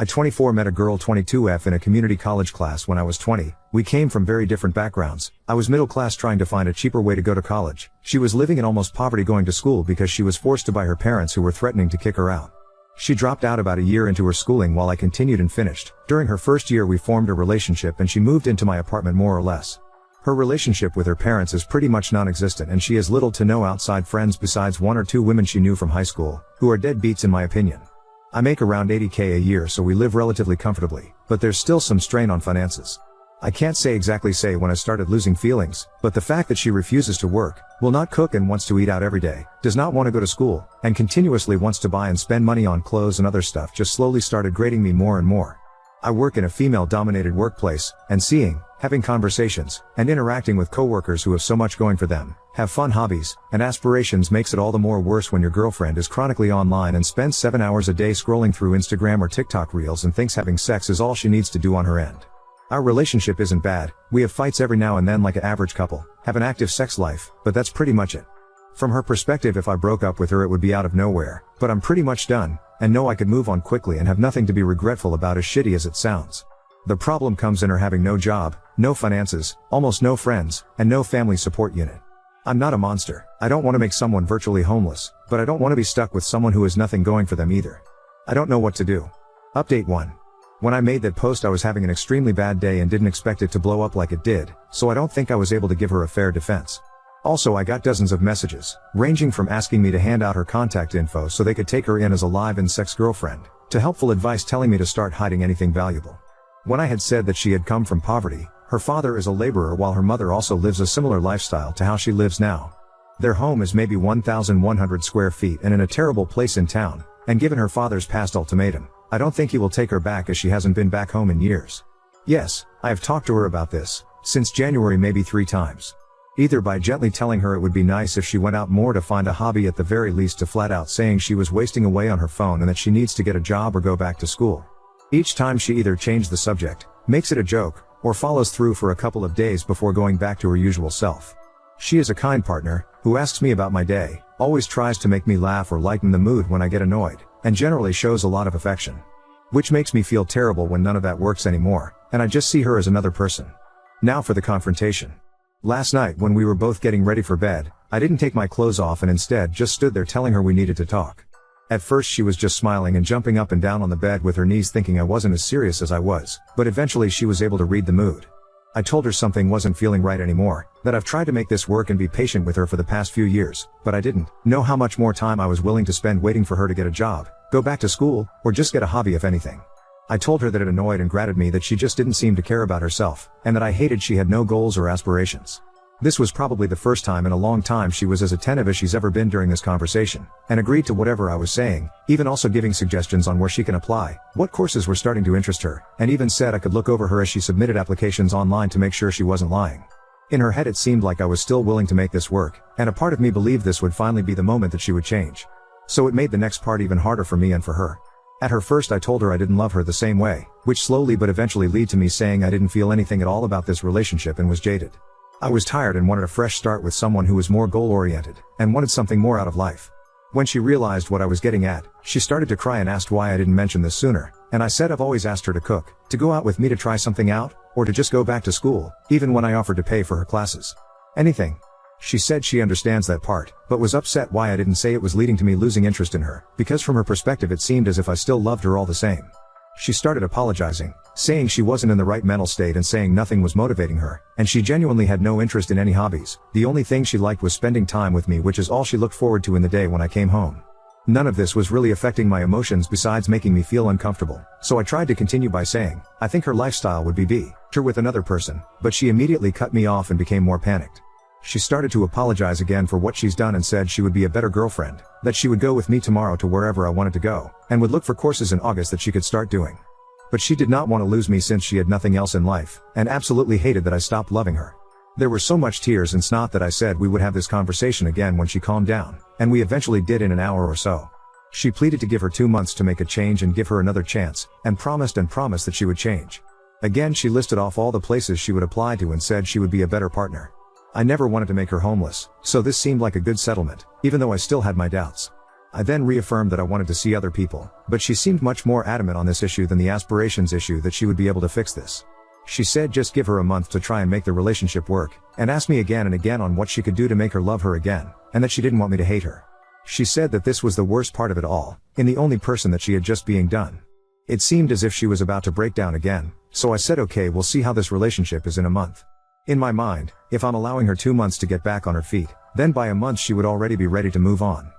I 24 met a girl 22F in a community college class when I was 20. We came from very different backgrounds. I was middle class trying to find a cheaper way to go to college. She was living in almost poverty going to school because she was forced to by her parents who were threatening to kick her out. She dropped out about a year into her schooling while I continued and finished. During her first year we formed a relationship and she moved into my apartment more or less. Her relationship with her parents is pretty much non-existent and she has little to no outside friends besides one or two women she knew from high school, who are deadbeats in my opinion. I make around $80K a year so we live relatively comfortably, but there's still some strain on finances. I can't exactly say when I started losing feelings, but the fact that she refuses to work, will not cook and wants to eat out every day, does not want to go to school, and continuously wants to buy and spend money on clothes and other stuff just slowly started grating me more and more. I work in a female-dominated workplace, and having conversations, and interacting with coworkers who have so much going for them, have fun hobbies, and aspirations makes it all the more worse when your girlfriend is chronically online and spends 7 hours a day scrolling through Instagram or TikTok reels and thinks having sex is all she needs to do on her end. Our relationship isn't bad, we have fights every now and then like an average couple, have an active sex life, but that's pretty much it. From her perspective if I broke up with her it would be out of nowhere, but I'm pretty much done, and know I could move on quickly and have nothing to be regretful about as shitty as it sounds. The problem comes in her having no job, no finances, almost no friends, and no family support unit. I'm not a monster. I don't want to make someone virtually homeless, but I don't want to be stuck with someone who has nothing going for them either. I don't know what to do. Update 1. When I made that post I was having an extremely bad day and didn't expect it to blow up like it did, so I don't think I was able to give her a fair defense. Also I got dozens of messages, ranging from asking me to hand out her contact info so they could take her in as a live-in sex girlfriend, to helpful advice telling me to start hiding anything valuable. When I had said that she had come from poverty, her father is a laborer while her mother also lives a similar lifestyle to how she lives now. Their home is maybe 1,100 square feet and in a terrible place in town, and given her father's past ultimatum, I don't think he will take her back as she hasn't been back home in years. Yes, I have talked to her about this, since January maybe 3 times. Either by gently telling her it would be nice if she went out more to find a hobby at the very least to flat out saying she was wasting away on her phone and that she needs to get a job or go back to school. Each time she either changed the subject, makes it a joke, or follows through for a couple of days before going back to her usual self. She is a kind partner, who asks me about my day, always tries to make me laugh or lighten the mood when I get annoyed, and generally shows a lot of affection. Which makes me feel terrible when none of that works anymore, and I just see her as another person. Now for the confrontation. Last night when we were both getting ready for bed, I didn't take my clothes off and instead just stood there telling her we needed to talk. At first she was just smiling and jumping up and down on the bed with her knees thinking I wasn't as serious as I was, but eventually she was able to read the mood. I told her something wasn't feeling right anymore, that I've tried to make this work and be patient with her for the past few years, but I didn't know how much more time I was willing to spend waiting for her to get a job, go back to school, or just get a hobby if anything. I told her that it annoyed and grated me that she just didn't seem to care about herself, and that I hated she had no goals or aspirations. This was probably the first time in a long time she was as attentive as she's ever been during this conversation, and agreed to whatever I was saying, even also giving suggestions on where she can apply, what courses were starting to interest her, and even said I could look over her as she submitted applications online to make sure she wasn't lying. In her head it seemed like I was still willing to make this work, and a part of me believed this would finally be the moment that she would change. So it made the next part even harder for me and for her. At her first I told her I didn't love her the same way, which slowly but eventually led to me saying I didn't feel anything at all about this relationship and was jaded. I was tired and wanted a fresh start with someone who was more goal-oriented, and wanted something more out of life. When she realized what I was getting at, she started to cry and asked why I didn't mention this sooner, and I said I've always asked her to cook, to go out with me to try something out, or to just go back to school, even when I offered to pay for her classes. Anything. She said she understands that part, but was upset why I didn't say it was leading to me losing interest in her, because from her perspective it seemed as if I still loved her all the same. She started apologizing, saying she wasn't in the right mental state and saying nothing was motivating her, and she genuinely had no interest in any hobbies. The only thing she liked was spending time with me, which is all she looked forward to in the day when I came home. None of this was really affecting my emotions besides making me feel uncomfortable, so I tried to continue by saying, I think her lifestyle would be better with another person, but she immediately cut me off and became more panicked. She started to apologize again for what she's done and said she would be a better girlfriend, that she would go with me tomorrow to wherever I wanted to go, and would look for courses in August that she could start doing. But she did not want to lose me since she had nothing else in life, and absolutely hated that I stopped loving her. There were so much tears and snot that I said we would have this conversation again when she calmed down, and we eventually did in an hour or so. She pleaded to give her 2 months to make a change and give her another chance, and promised that she would change. Again she listed off all the places she would apply to and said she would be a better partner. I never wanted to make her homeless, so this seemed like a good settlement, even though I still had my doubts. I then reaffirmed that I wanted to see other people, but she seemed much more adamant on this issue than the aspirations issue that she would be able to fix this. She said just give her a month to try and make the relationship work, and asked me again and again on what she could do to make her love her again, and that she didn't want me to hate her. She said that this was the worst part of it all, in the only person that she had just being done. It seemed as if she was about to break down again, so I said okay, we'll see how this relationship is in a month. In my mind, if I'm allowing her 2 months to get back on her feet, then by a month she would already be ready to move on.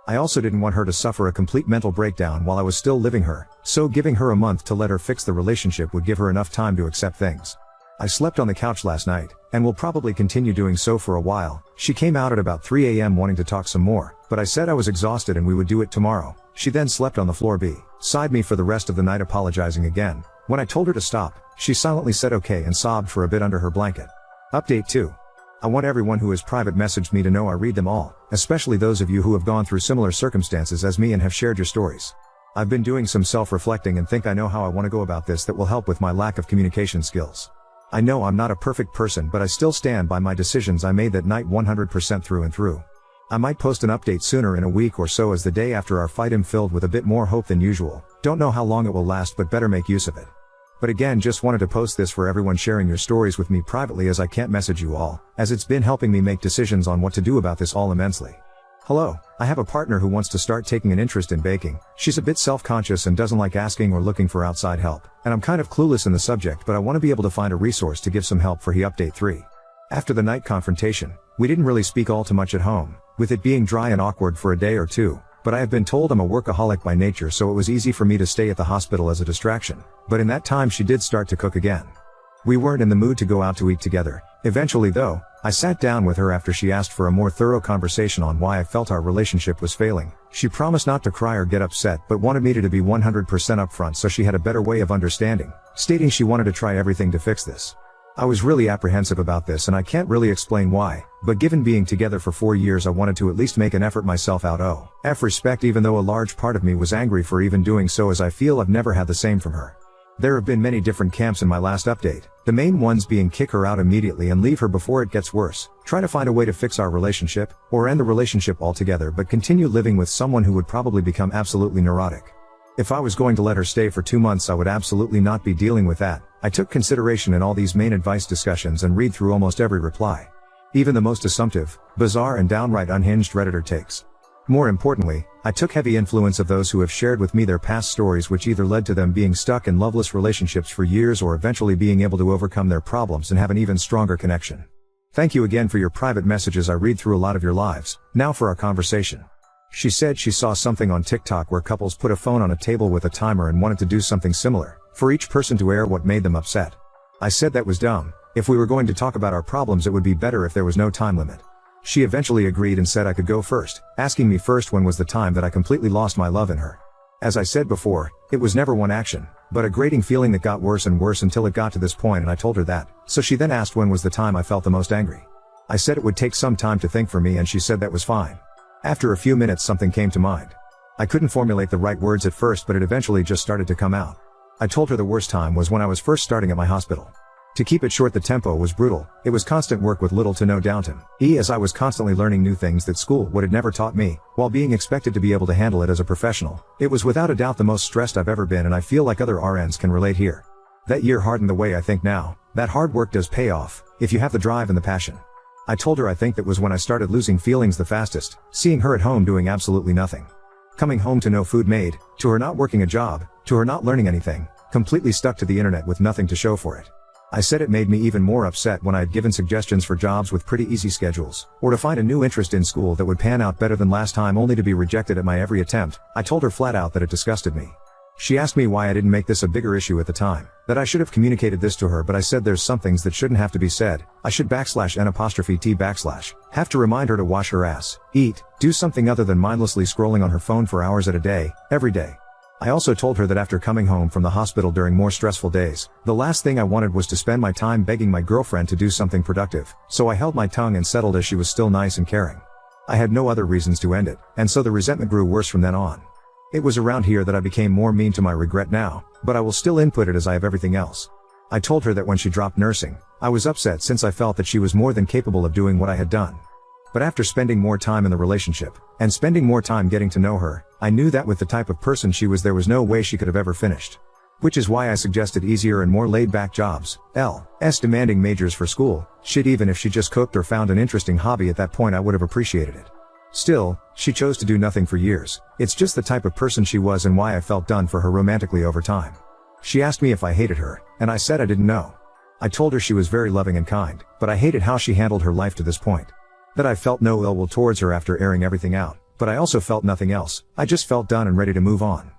I also didn't want her to suffer a complete mental breakdown while I was still living her, so giving her a month to let her fix the relationship would give her enough time to accept things. I slept on the couch last night, and will probably continue doing so for a while. She came out at about 3 a.m. wanting to talk some more, but I said I was exhausted and we would do it tomorrow. She then slept on the floor beside me for the rest of the night, apologizing again. When I told her to stop, she silently said okay and sobbed for a bit under her blanket. Update 2. I want everyone who has private messaged me to know I read them all, especially those of you who have gone through similar circumstances as me and have shared your stories. I've been doing some self-reflecting and think I know how I want to go about this that will help with my lack of communication skills. I know I'm not a perfect person, but I still stand by my decisions I made that night 100% through and through. I might post an update sooner in a week or so, as the day after our fight I'm filled with a bit more hope than usual. Don't know how long it will last, but better make use of it. But again, just wanted to post this for everyone sharing your stories with me privately, as I can't message you all, as it's been helping me make decisions on what to do about this all immensely. Hello, I have a partner who wants to start taking an interest in baking. She's a bit self-conscious and doesn't like asking or looking for outside help, and I'm kind of clueless in the subject, but I want to be able to find a resource to give some help for. Update 3. After the night confrontation, we didn't really speak all too much at home, with it being dry and awkward for a day or two. But I have been told I'm a workaholic by nature, so it was easy for me to stay at the hospital as a distraction. But in that time she did start to cook again. We weren't in the mood to go out to eat together. Eventually though, I sat down with her after she asked for a more thorough conversation on why I felt our relationship was failing. She promised not to cry or get upset, but wanted me to be 100% upfront so she had a better way of understanding, stating she wanted to try everything to fix this. I was really apprehensive about this, and I can't really explain why, but given being together for 4 years I wanted to at least make an effort myself out of respect, even though a large part of me was angry for even doing so, as I feel I've never had the same from her. There have been many different camps in my last update, the main ones being kick her out immediately and leave her before it gets worse, try to find a way to fix our relationship, or end the relationship altogether but continue living with someone who would probably become absolutely neurotic. If I was going to let her stay for 2 months I would absolutely not be dealing with that. I took consideration in all these main advice discussions and read through almost every reply. Even the most assumptive, bizarre and downright unhinged Redditor takes. More importantly, I took heavy influence of those who have shared with me their past stories, which either led to them being stuck in loveless relationships for years or eventually being able to overcome their problems and have an even stronger connection. Thank you again for your private messages. I read through a lot of your lives. Now for our conversation. She said she saw something on TikTok where couples put a phone on a table with a timer and wanted to do something similar, for each person to air what made them upset. I said that was dumb. If we were going to talk about our problems it would be better if there was no time limit. She eventually agreed and said I could go first, asking me first when was the time that I completely lost my love in her. As I said before, it was never one action, but a grating feeling that got worse and worse until it got to this point, and I told her that. So she then asked when was the time I felt the most angry. I said it would take some time to think for me, and she said that was fine. After a few minutes something came to mind. I couldn't formulate the right words at first, but it eventually just started to come out. I told her the worst time was when I was first starting at my hospital. To keep it short, the tempo was brutal. It was constant work with little to no downtime, as I was constantly learning new things that school would have never taught me, while being expected to be able to handle it as a professional. It was without a doubt the most stressed I've ever been, and I feel like other RNs can relate here. That year hardened the way I think now. That hard work does pay off, if you have the drive and the passion. I told her I think that was when I started losing feelings the fastest, seeing her at home doing absolutely nothing. Coming home to no food made, to her not working a job, to her not learning anything, completely stuck to the internet with nothing to show for it. I said it made me even more upset when I had given suggestions for jobs with pretty easy schedules, or to find a new interest in school that would pan out better than last time, only to be rejected at my every attempt. I told her flat out that it disgusted me. She asked me why I didn't make this a bigger issue at the time, that I should have communicated this to her, but I said there's some things that shouldn't have to be said. I should \n_t/ have to remind her to wash her ass, eat, do something other than mindlessly scrolling on her phone for hours at a day, every day. I also told her that after coming home from the hospital during more stressful days, the last thing I wanted was to spend my time begging my girlfriend to do something productive, so I held my tongue and settled, as she was still nice and caring. I had no other reasons to end it, and so the resentment grew worse from then on. It was around here that I became more mean, to my regret now, but I will still input it as I have everything else. I told her that when she dropped nursing, I was upset since I felt that she was more than capable of doing what I had done. But after spending more time in the relationship, and spending more time getting to know her, I knew that with the type of person she was there was no way she could have ever finished. Which is why I suggested easier and more laid-back jobs, less demanding majors for school, shit even if she just cooked or found an interesting hobby at that point I would have appreciated it. Still, she chose to do nothing for years. It's just the type of person she was and why I felt done for her romantically over time. She asked me if I hated her, and I said I didn't know. I told her she was very loving and kind, but I hated how she handled her life to this point. That I felt no ill will towards her after airing everything out, but I also felt nothing else. I just felt done and ready to move on.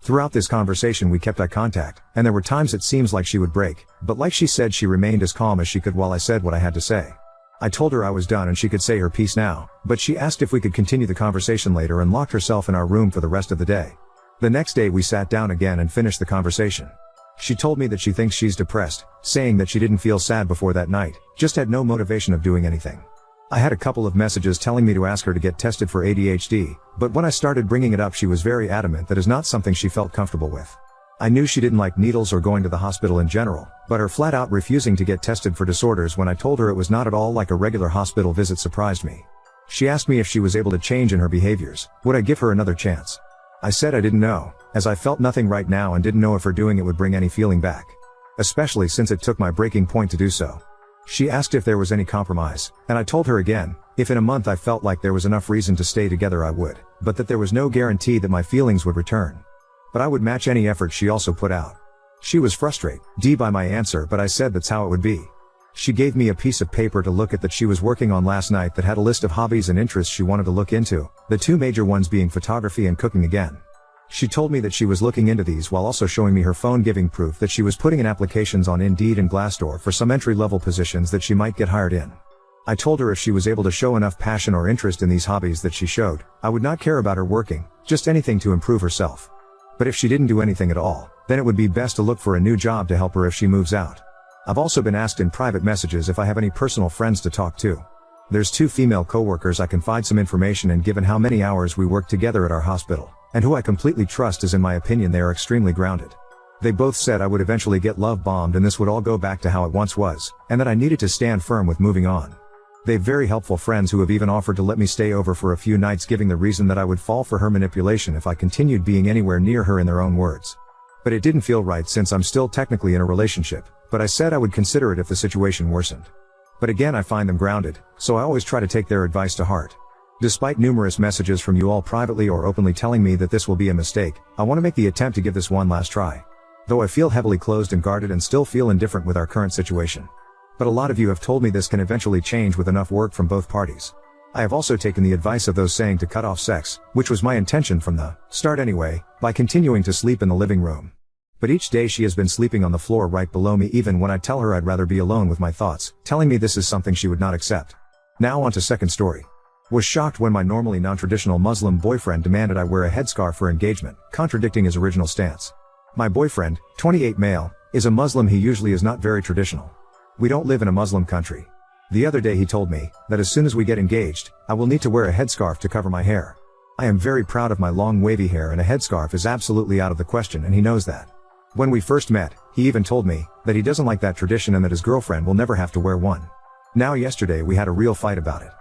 Throughout this conversation we kept eye contact, and there were times it seems like she would break, but like she said she remained as calm as she could while I said what I had to say. I told her I was done and she could say her piece now, but she asked if we could continue the conversation later and locked herself in our room for the rest of the day. The next day we sat down again and finished the conversation. She told me that she thinks she's depressed, saying that she didn't feel sad before that night, just had no motivation of doing anything. I had a couple of messages telling me to ask her to get tested for ADHD, but when I started bringing it up she was very adamant that is not something she felt comfortable with. I knew she didn't like needles or going to the hospital in general, but her flat out refusing to get tested for disorders when I told her it was not at all like a regular hospital visit surprised me. She asked me if she was able to change in her behaviors, would I give her another chance? I said I didn't know, as I felt nothing right now and didn't know if her doing it would bring any feeling back. Especially since it took my breaking point to do so. She asked if there was any compromise, and I told her again, if in a month I felt like there was enough reason to stay together I would, but that there was no guarantee that my feelings would return. But I would match any effort she also put out. She was frustrated by my answer, but I said that's how it would be. She gave me a piece of paper to look at that she was working on last night that had a list of hobbies and interests she wanted to look into, the two major ones being photography and cooking again. She told me that she was looking into these while also showing me her phone, giving proof that she was putting in applications on Indeed and Glassdoor for some entry-level positions that she might get hired in. I told her if she was able to show enough passion or interest in these hobbies that she showed, I would not care about her working, just anything to improve herself. But if she didn't do anything at all, then it would be best to look for a new job to help her if she moves out. I've also been asked in private messages if I have any personal friends to talk to. There's two female coworkers I confide some information in given how many hours we work together at our hospital, and who I completely trust as in my opinion they are extremely grounded. They both said I would eventually get love bombed and this would all go back to how it once was, and that I needed to stand firm with moving on. They've very helpful friends who have even offered to let me stay over for a few nights, giving the reason that I would fall for her manipulation if I continued being anywhere near her, in their own words. But it didn't feel right since I'm still technically in a relationship, but I said I would consider it if the situation worsened. But again I find them grounded, so I always try to take their advice to heart. Despite numerous messages from you all privately or openly telling me that this will be a mistake, I want to make the attempt to give this one last try. Though I feel heavily closed and guarded and still feel indifferent with our current situation. But a lot of you have told me this can eventually change with enough work from both parties. I have also taken the advice of those saying to cut off sex, which was my intention from the start anyway, by continuing to sleep in the living room. But each day she has been sleeping on the floor right below me even when I tell her I'd rather be alone with my thoughts, telling me this is something she would not accept. Now on to second story. Was shocked when my normally non-traditional Muslim boyfriend demanded I wear a headscarf for engagement, contradicting his original stance. My boyfriend, 28 male, is a Muslim. He usually is not very traditional. We don't live in a Muslim country. The other day he told me that as soon as we get engaged, I will need to wear a headscarf to cover my hair. I am very proud of my long wavy hair and a headscarf is absolutely out of the question and he knows that. When we first met, he even told me that he doesn't like that tradition and that his girlfriend will never have to wear one. Now yesterday we had a real fight about it.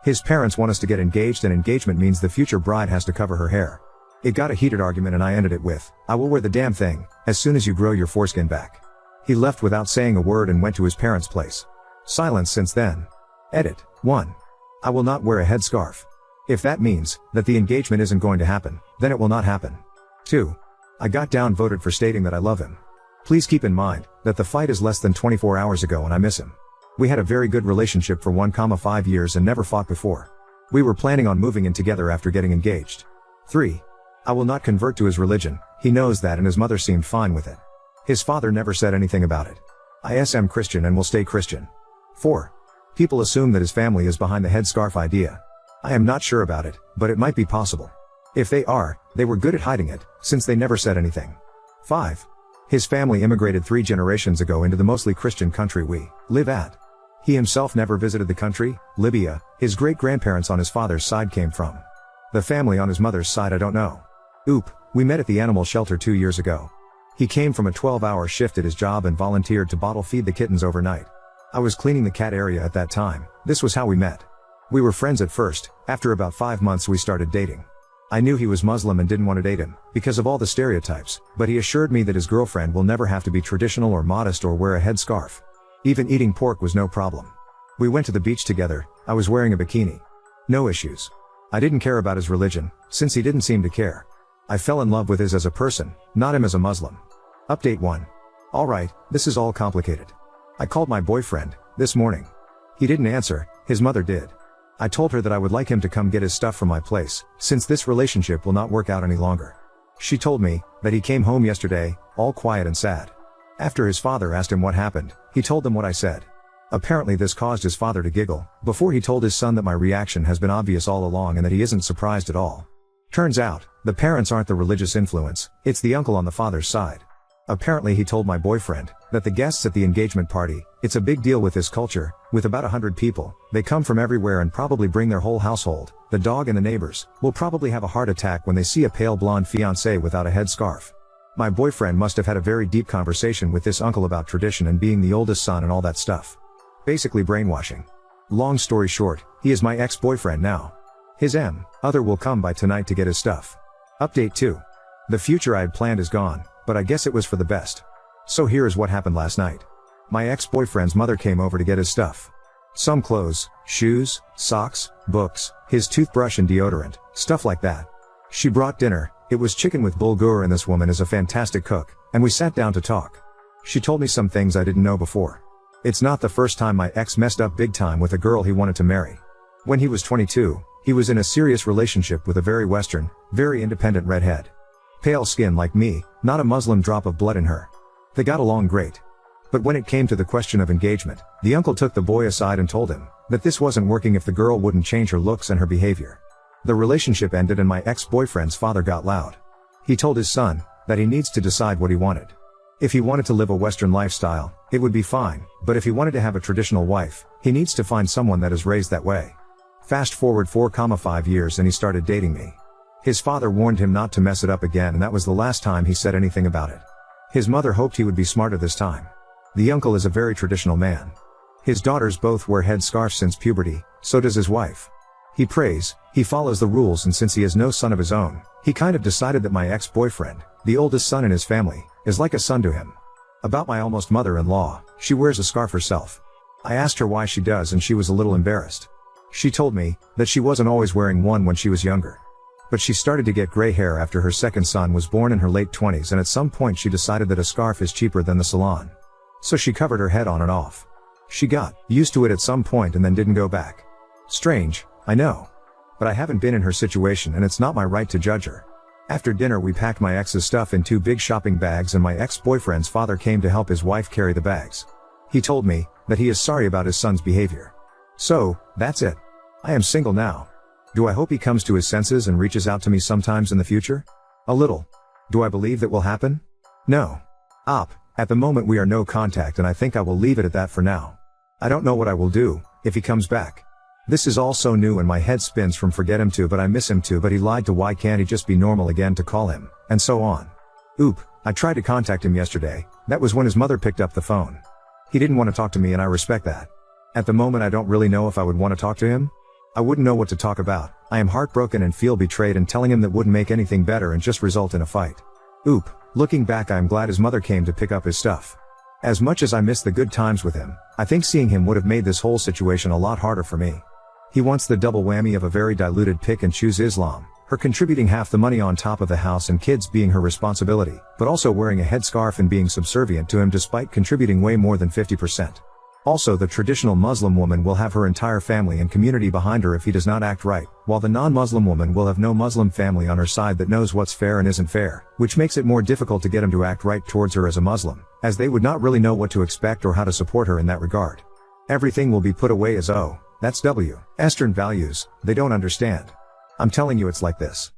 His parents want us to get engaged and engagement means the future bride has to cover her hair. It got a heated argument and I ended it with, I will wear the damn thing, as soon as you grow your foreskin back. He left without saying a word and went to his parents' place. Silence since then. Edit. 1. I will not wear a headscarf. If that means that the engagement isn't going to happen, then it will not happen. 2. I got downvoted for stating that I love him. Please keep in mind that the fight is less than 24 hours ago and I miss him. We had a very good relationship for 1,5 years and never fought before. We were planning on moving in together after getting engaged. 3. I will not convert to his religion. He knows that and his mother seemed fine with it. His father never said anything about it. I am Christian and will stay Christian. 4. People assume that his family is behind the headscarf idea. I am not sure about it, but it might be possible. If they are, they were good at hiding it, since they never said anything. 5. His family immigrated 3 generations ago into the mostly Christian country we live at. He himself never visited the country, Libya, his great-grandparents on his father's side came from. The family on his mother's side I don't know. We met at the animal shelter 2 years ago. He came from a 12-hour shift at his job and volunteered to bottle feed the kittens overnight. I was cleaning the cat area at that time. This was how we met. We were friends at first. After about 5 months we started dating. I knew he was Muslim and didn't want to date him, because of all the stereotypes, but he assured me that his girlfriend will never have to be traditional or modest or wear a headscarf. Even eating pork was no problem. We went to the beach together. I was wearing a bikini. No issues. I didn't care about his religion, since he didn't seem to care. I fell in love with his as a person, not him as a Muslim. Update 1. Alright, this is all complicated. I called my boyfriend this morning. He didn't answer, his mother did. I told her that I would like him to come get his stuff from my place, since this relationship will not work out any longer. She told me that he came home yesterday, all quiet and sad. After his father asked him what happened, he told them what I said. Apparently this caused his father to giggle, before he told his son that my reaction has been obvious all along and that he isn't surprised at all. Turns out, the parents aren't the religious influence, it's the uncle on the father's side. Apparently he told my boyfriend that the guests at the engagement party, it's a big deal with this culture, with about 100 people, they come from everywhere and probably bring their whole household, the dog and the neighbors, will probably have a heart attack when they see a pale blonde fiancé without a headscarf. My boyfriend must have had a very deep conversation with this uncle about tradition and being the oldest son and all that stuff. Basically brainwashing. Long story short, he is my ex-boyfriend now. His other will come by tonight to get his stuff. Update 2. The future I had planned is gone, but I guess it was for the best. So here is what happened last night. My ex-boyfriend's mother came over to get his stuff. Some clothes, shoes, socks, books, his toothbrush and deodorant, stuff like that. She brought dinner. It was chicken with bulgur and this woman is a fantastic cook, and we sat down to talk. She told me some things I didn't know before. It's not the first time my ex messed up big time with a girl he wanted to marry. When he was 22, he was in a serious relationship with a very Western, very independent redhead. Pale skin like me, not a Muslim drop of blood in her. They got along great. But when it came to the question of engagement, the uncle took the boy aside and told him that this wasn't working if the girl wouldn't change her looks and her behavior. The relationship ended and my ex-boyfriend's father got loud. He told his son that he needs to decide what he wanted. If he wanted to live a Western lifestyle, it would be fine, but if he wanted to have a traditional wife, he needs to find someone that is raised that way. Fast forward 4,5 years and he started dating me. His father warned him not to mess it up again and that was the last time he said anything about it. His mother hoped he would be smarter this time. The uncle is a very traditional man. His daughters both wear headscarves since puberty, so does his wife. He prays, he follows the rules and since he has no son of his own, he kind of decided that my ex-boyfriend, the oldest son in his family, is like a son to him. About my almost mother-in-law, she wears a scarf herself. I asked her why she does and she was a little embarrassed. She told me that she wasn't always wearing one when she was younger. But she started to get gray hair after her second son was born in her late 20s and at some point she decided that a scarf is cheaper than the salon. So she covered her head on and off. She got used to it at some point and then didn't go back. Strange, I know. But I haven't been in her situation and it's not my right to judge her. After dinner we packed my ex's stuff in 2 big shopping bags and my ex-boyfriend's father came to help his wife carry the bags. He told me that he is sorry about his son's behavior. So, that's it. I am single now. Do I hope he comes to his senses and reaches out to me sometimes in the future? A little. Do I believe that will happen? No. At the moment we are no contact and I think I will leave it at that for now. I don't know what I will do if he comes back. This is all so new and my head spins from forget him to but I miss him too but he lied to why can't he just be normal again to call him, and so on. I tried to contact him yesterday, that was when his mother picked up the phone. He didn't want to talk to me and I respect that. At the moment I don't really know if I would want to talk to him. I wouldn't know what to talk about. I am heartbroken and feel betrayed and telling him that wouldn't make anything better and just result in a fight. Looking back I am glad his mother came to pick up his stuff. As much as I miss the good times with him, I think seeing him would have made this whole situation a lot harder for me. He wants the double whammy of a very diluted pick and choose Islam, her contributing half the money on top of the house and kids being her responsibility, but also wearing a headscarf and being subservient to him despite contributing way more than 50%. Also the traditional Muslim woman will have her entire family and community behind her if he does not act right, while the non-Muslim woman will have no Muslim family on her side that knows what's fair and isn't fair, which makes it more difficult to get him to act right towards her as a Muslim, as they would not really know what to expect or how to support her in that regard. Everything will be put away as that's Western values, they don't understand. I'm telling you it's like this.